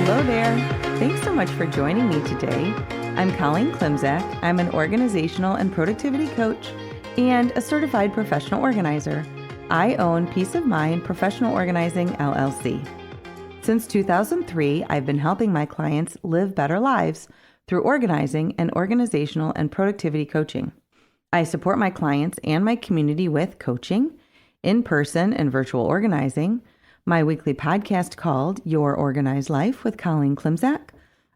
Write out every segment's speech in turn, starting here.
Hello there. Thanks so much for joining me today. I'm Colleen Klimczak. I'm an organizational and productivity coach and a certified professional organizer. I own Peace of Mind Professional Organizing, LLC. Since 2003, I've been helping my clients live better lives through organizing and organizational and productivity coaching. I support my clients and my community with coaching, in-person and virtual organizing, my weekly podcast called Your Organized Life with Colleen Klimczak,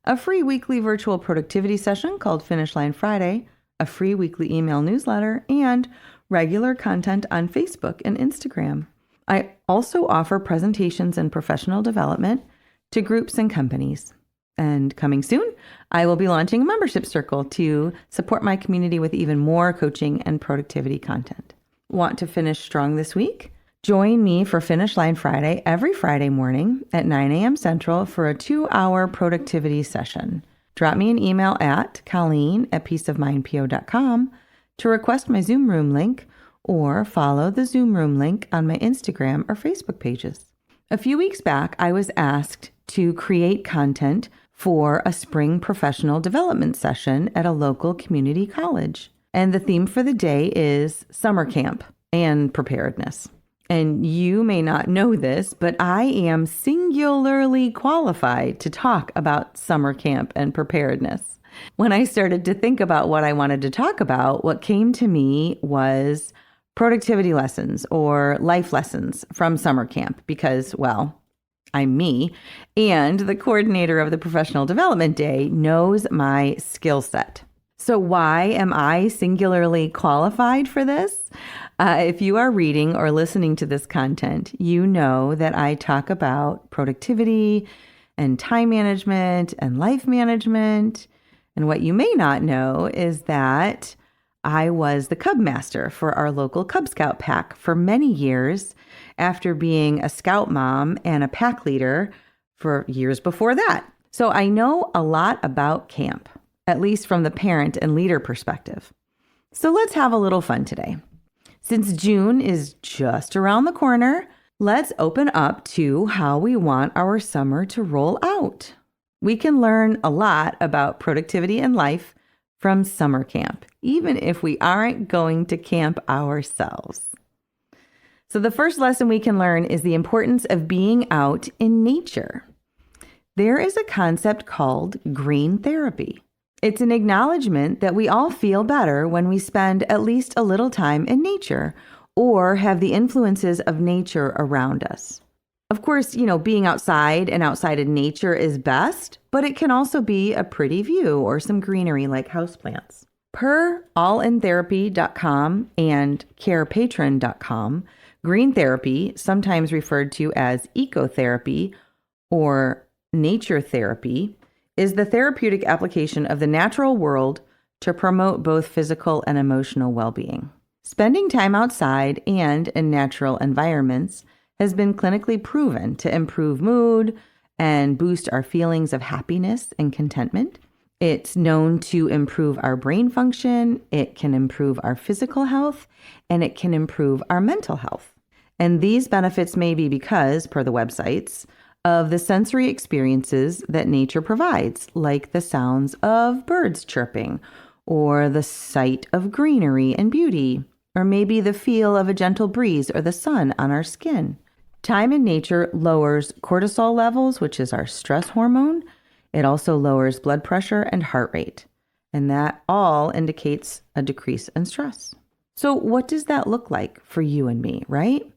a free weekly virtual productivity session called Finish Line Friday, a free weekly email newsletter, and regular content on Facebook and Instagram. I also offer presentations and professional development to groups and companies. And coming soon, I will be launching a membership circle to support my community with even more coaching and productivity content. Want to finish strong this week? Join me for Finish Line Friday every Friday morning at 9 a.m. Central for a 2-hour productivity session. Drop me an email at colleen@peaceofmindpo.com to request my Zoom room link or follow the Zoom room link on my Instagram or Facebook pages. A few weeks back, I was asked to create content for a spring professional development session at a local community college. And the theme for the day is summer camp and preparedness. And you may not know this, but I am singularly qualified to talk about summer camp and preparedness. When I started to think about what I wanted to talk about, what came to me was productivity lessons or life lessons from summer camp because, well, I'm me, and the coordinator of the Professional Development Day knows my skill set. So why am I singularly qualified for this? If you are reading or listening to this content, you know that I talk about productivity and time management and life management. And what you may not know is that I was the Cub Master for our local Cub Scout pack for many years after being a Scout mom and a pack leader for years before that. So I know a lot about camp, at least from the parent and leader perspective. So let's have a little fun today. Since June is just around the corner, let's open up to how we want our summer to roll out. We can learn a lot about productivity and life from summer camp, even if we aren't going to camp ourselves. So the first lesson we can learn is the importance of being out in nature. There is a concept called green therapy. It's an acknowledgement that we all feel better when we spend at least a little time in nature or have the influences of nature around us. Of course, being outside and outside in nature is best, but it can also be a pretty view or some greenery like houseplants. Per allintherapy.com and carepatron.com, green therapy, sometimes referred to as ecotherapy or nature therapy, is the therapeutic application of the natural world to promote both physical and emotional well-being. Spending time outside and in natural environments has been clinically proven to improve mood and boost our feelings of happiness and contentment. It's known to improve our brain function, it can improve our physical health, and it can improve our mental health. And these benefits may be because, per the websites, of the sensory experiences that nature provides, like the sounds of birds chirping, or the sight of greenery and beauty, or maybe the feel of a gentle breeze or the sun on our skin. Time in nature lowers cortisol levels, which is our stress hormone. It also lowers blood pressure and heart rate, and that all indicates a decrease in stress. So what does that look like for you and me, right?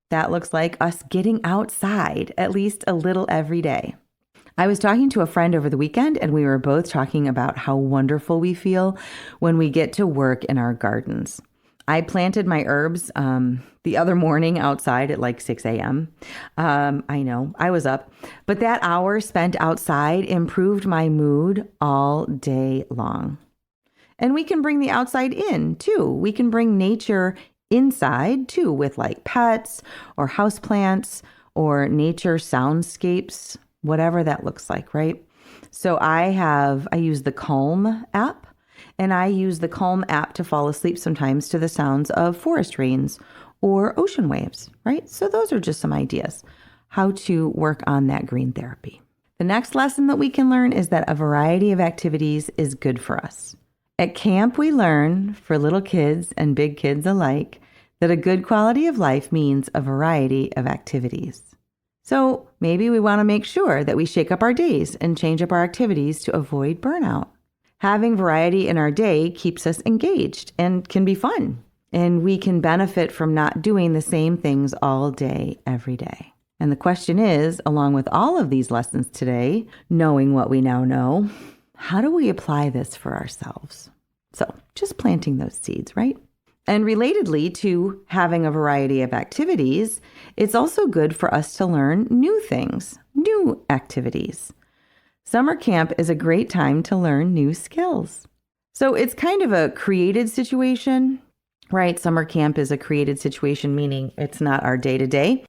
That looks like us getting outside at least a little every day. I was talking to a friend over the weekend, and we were both talking about how wonderful we feel when we get to work in our gardens. I planted my herbs the other morning outside at like 6 a.m. I know, I was up. But that hour spent outside improved my mood all day long. And we can bring the outside in, too. We can bring nature inside too, with like pets or houseplants or nature soundscapes, whatever that looks like, right? So I use the Calm app, and I use the Calm app to fall asleep sometimes to the sounds of forest rains or ocean waves, right? So those are just some ideas how to work on that green therapy. The The next lesson that we can learn is that a variety of activities is good for us. At camp, we learn, for little kids and big kids alike, that a good quality of life means a variety of activities. So maybe we want to make sure that we shake up our days and change up our activities to avoid burnout. Having variety in our day keeps us engaged and can be fun. And we can benefit from not doing the same things all day, every day. And the question is, along with all of these lessons today, knowing what we now know, how do we apply this for ourselves? So just planting those seeds, right? And relatedly to having a variety of activities, it's also good for us to learn new things, new activities. Summer camp is a great time to learn new skills. So it's kind of a created situation, right? Summer camp is a created situation, meaning it's not our day-to-day.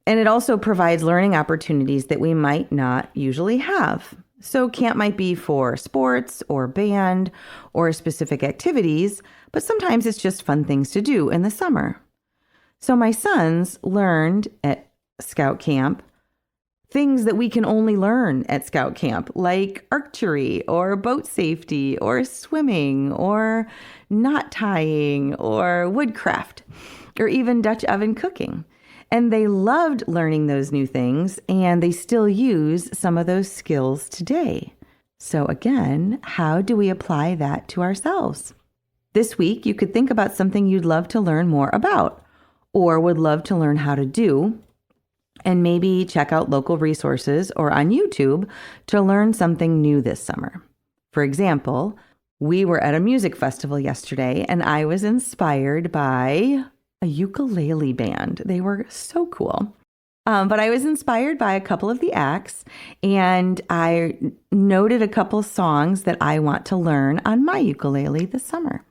And it also provides learning opportunities that we might not usually have. So camp might be for sports or band or specific activities, but sometimes it's just fun things to do in the summer. So my sons learned at Scout Camp things that we can only learn at Scout Camp, like archery or boat safety or swimming or knot tying or woodcraft or even Dutch oven cooking. And they loved learning those new things, and they still use some of those skills today. So again, how do we apply that to ourselves? This week, you could think about something you'd love to learn more about or would love to learn how to do, and maybe check out local resources or on YouTube to learn something new this summer. For example, we were at a music festival yesterday, and I was inspired by a ukulele band. They were so cool. But I was inspired by a couple of the acts, and I noted a couple songs that I want to learn on my ukulele this summer.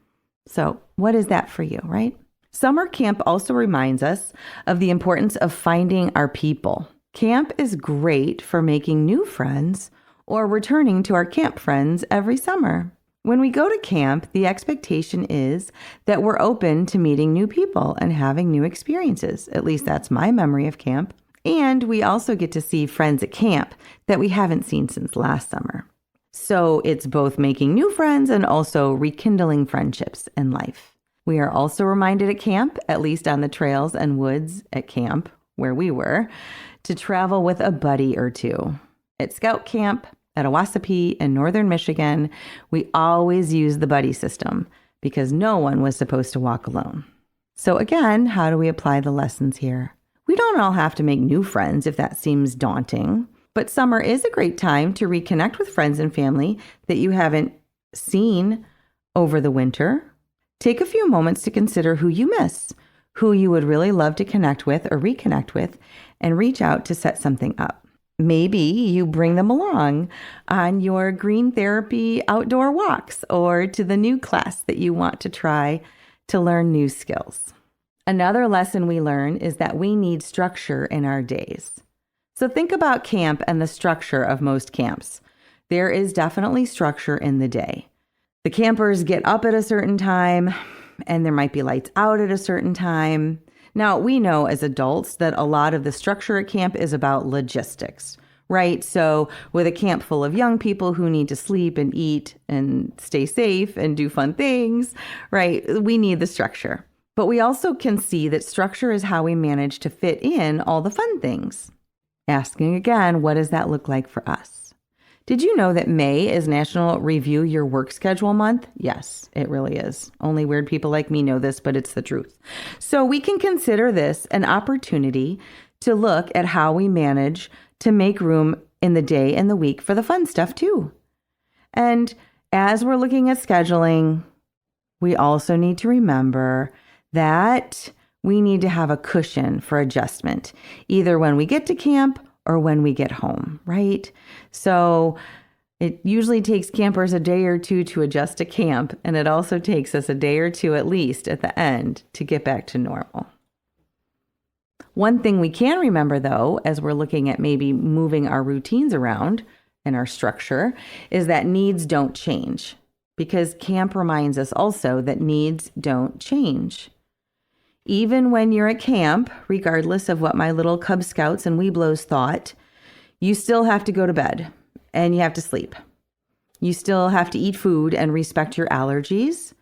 So what is that for you, right? Summer camp also reminds us of the importance of finding our people. Camp is great for making new friends or returning to our camp friends every summer. When we go to camp, the expectation is that we're open to meeting new people and having new experiences. At least that's my memory of camp. And we also get to see friends at camp that we haven't seen since last summer. So it's both making new friends and also rekindling friendships in life. We are also reminded at camp, at least on the trails and woods at camp where we were, to travel with a buddy or two. At Scout Camp, at Owassapee in northern Michigan, we always used the buddy system because no one was supposed to walk alone. So again, how do we apply the lessons here? We don't all have to make new friends if that seems daunting, but summer is a great time to reconnect with friends and family that you haven't seen over the winter. Take a few moments to consider who you miss, who you would really love to connect with or reconnect with, and reach out to set something up. Maybe you bring them along on your green therapy outdoor walks or to the new class that you want to try to learn new skills. Another lesson we learn is that we need structure in our days. So think about camp and the structure of most camps. There is definitely structure in the day. The campers get up at a certain time, and there might be lights out at a certain time. Now, we know as adults that a lot of the structure at camp is about logistics, right? So with a camp full of young people who need to sleep and eat and stay safe and do fun things, right? We need the structure. But we also can see that structure is how we manage to fit in all the fun things. Asking again, what does that look like for us? Did you know that May is National Review Your Work Schedule Month? Yes, it really is. Only weird people like me know this, but it's the truth. So we can consider this an opportunity to look at how we manage to make room in the day and the week for the fun stuff too. And as we're looking at scheduling, we also need to remember that we need to have a cushion for adjustment, either when we get to camp or when we get home, right? So it usually takes campers a day or two to adjust to camp, and it also takes us a day or two at least at the end to get back to normal. One thing we can remember, though, as we're looking at maybe moving our routines around and our structure, is that needs don't change, because camp reminds us also that needs don't change. Even when you're at camp, regardless of what my little Cub Scouts and Weeblos thought, You still have to go to bed and you have to sleep. You still have to eat food and respect your allergies.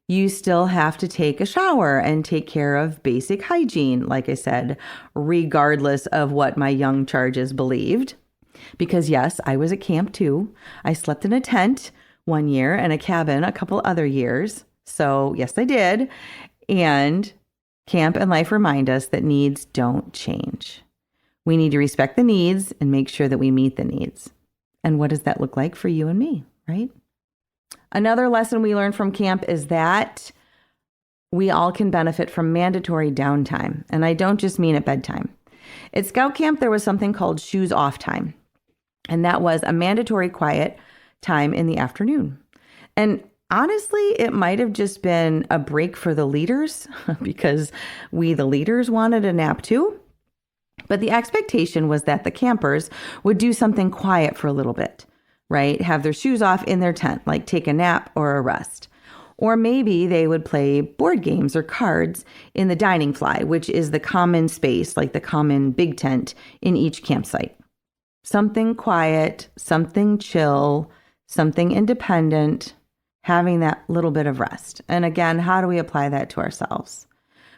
You still have to take a shower and take care of basic hygiene, like I said, regardless of what my young charges believed. Because yes, I was at camp too. I slept in a tent one year and a cabin a couple other years. So yes, I did. And camp and life remind us that needs don't change. We need to respect the needs and make sure that we meet the needs. And what does that look like for you and me, right? Another lesson we learned from camp is that we all can benefit from mandatory downtime. And I don't just mean at bedtime. At scout camp, there was something called shoes off time. And that was a mandatory quiet time in the afternoon. And honestly, it might have just been a break for the leaders because we, the leaders, wanted a nap too. But the expectation was that the campers would do something quiet for a little bit, right? Have their shoes off in their tent, like take a nap or a rest. Or maybe they would play board games or cards in the dining fly, which is the common space, like the common big tent in each campsite. Something quiet, something chill, something independent, having that little bit of rest. And again, how do we apply that to ourselves?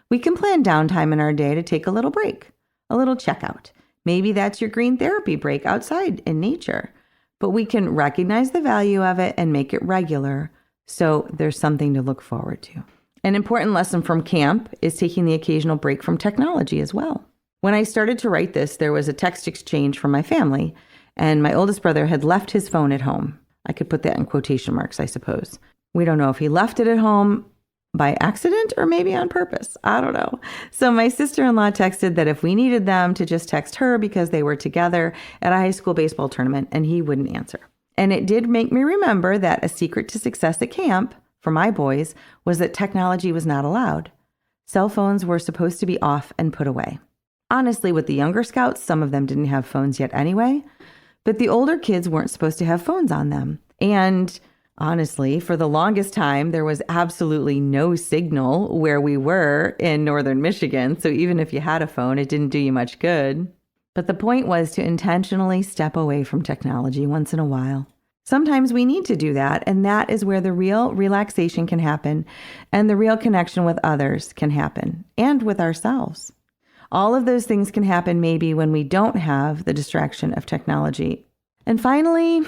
We can plan downtime in our day to take a little break, a little checkout. Maybe that's your green therapy break outside in nature, but we can recognize the value of it and make it regular so there's something to look forward to. An important lesson from camp is taking the occasional break from technology as well. When I started to write this, there was a text exchange from my family, and my oldest brother had left his phone at home. I could put that in quotation marks, I suppose. We don't know if he left it at home by accident or maybe on purpose. I don't know. So my sister-in-law texted that if we needed them to just text her because they were together at a high school baseball tournament, and he wouldn't answer. And it did make me remember that a secret to success at camp for my boys was that technology was not allowed. Cell phones were supposed to be off and put away. Honestly, with the younger scouts, some of them didn't have phones yet anyway, but the older kids weren't supposed to have phones on them. And honestly, for the longest time, there was absolutely no signal where we were in northern Michigan. So even if you had a phone, it didn't do you much good. But the point was to intentionally step away from technology once in a while. Sometimes we need to do that, and that is where the real relaxation can happen and the real connection with others can happen, and with ourselves. All of those things can happen maybe when we don't have the distraction of technology. And finally,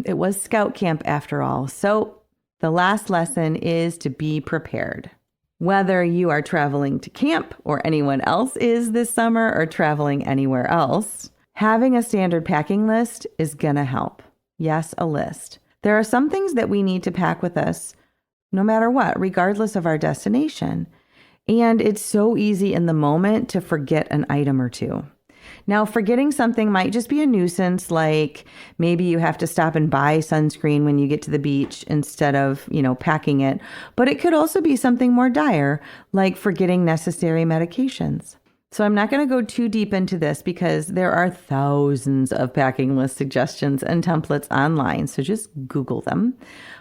it was scout camp after all. So the last lesson is to be prepared. Whether you are traveling to camp or anyone else is this summer or traveling anywhere else, having a standard packing list is going to help. Yes, a list. There are some things that we need to pack with us no matter what, regardless of our destination. And it's so easy in the moment to forget an item or two. Now, forgetting something might just be a nuisance, like maybe you have to stop and buy sunscreen when you get to the beach instead of, packing it. But it could also be something more dire, like forgetting necessary medications. So I'm not going to go too deep into this because there are thousands of packing list suggestions and templates online, so just Google them.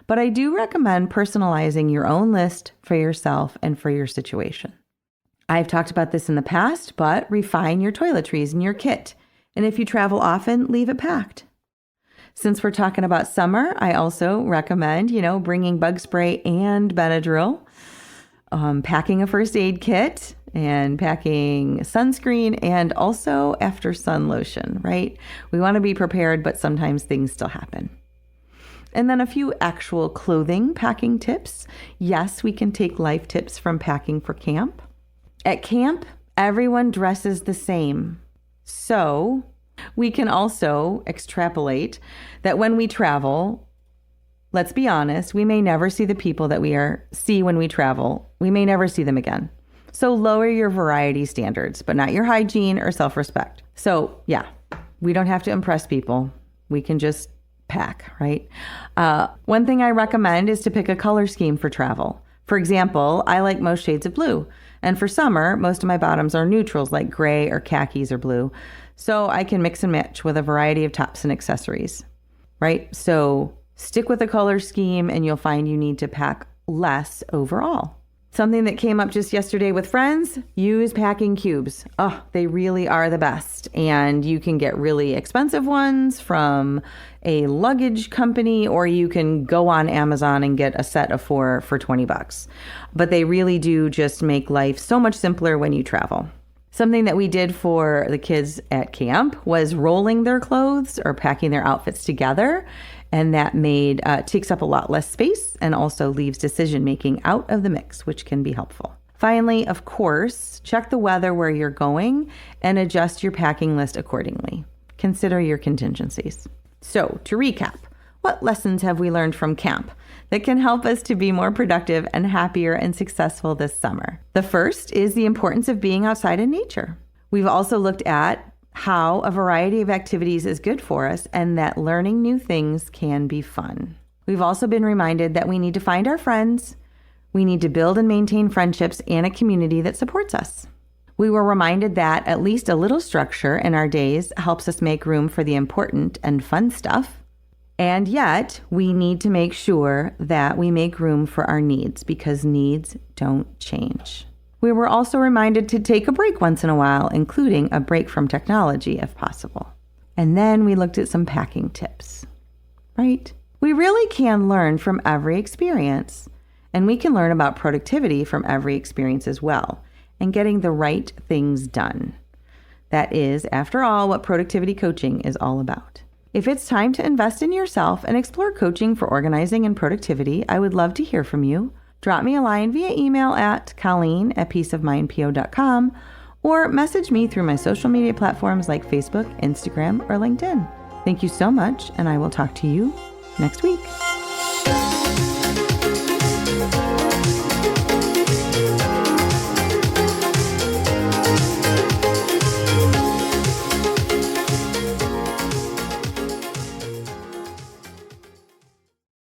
But I do recommend personalizing your own list for yourself and for your situation. I've talked about this in the past, but refine your toiletries in your kit. And if you travel often, leave it packed. Since we're talking about summer, I also recommend, bringing bug spray and Benadryl, packing a first aid kit, and packing sunscreen and also after sun lotion, right? We want to be prepared, but sometimes things still happen. And then a few actual clothing packing tips. Yes, we can take life tips from packing for camp. At camp, everyone dresses the same. So we can also extrapolate that when we travel, let's be honest, we may never see the people that we see when we travel. We may never see them again. So lower your variety standards, but not your hygiene or self-respect. So yeah, we don't have to impress people. We can just pack, right? One thing I recommend is to pick a color scheme for travel. For example, I like most shades of blue. And for summer, most of my bottoms are neutrals like gray or khakis or blue. So I can mix and match with a variety of tops and accessories, right? So stick with a color scheme and you'll find you need to pack less overall. Something that came up just yesterday with friends, use packing cubes. Oh, they really are the best. And you can get really expensive ones from a luggage company, or you can go on Amazon and get a set of 4 for $20. But they really do just make life so much simpler when you travel. Something that we did for the kids at camp was rolling their clothes or packing their outfits together. And that takes up a lot less space and also leaves decision-making out of the mix, which can be helpful. Finally, of course, check the weather where you're going and adjust your packing list accordingly. Consider your contingencies. So, to recap, what lessons have we learned from camp that can help us to be more productive and happier and successful this summer? The first is the importance of being outside in nature. We've also looked at how a variety of activities is good for us and that learning new things can be fun. We've also been reminded that we need to find our friends. We need to build and maintain friendships and a community that supports us. We were reminded that at least a little structure in our days helps us make room for the important and fun stuff. And yet, we need to make sure that we make room for our needs because needs don't change. We were also reminded to take a break once in a while, including a break from technology if possible. And then we looked at some packing tips, right? We really can learn from every experience, and we can learn about productivity from every experience as well, and getting the right things done. That is, after all, what productivity coaching is all about. If it's time to invest in yourself and explore coaching for organizing and productivity, I would love to hear from you. Drop me a line via email at colleen@peaceofmindpo.com or message me through my social media platforms like Facebook, Instagram, or LinkedIn. Thank you so much, and I will talk to you next week.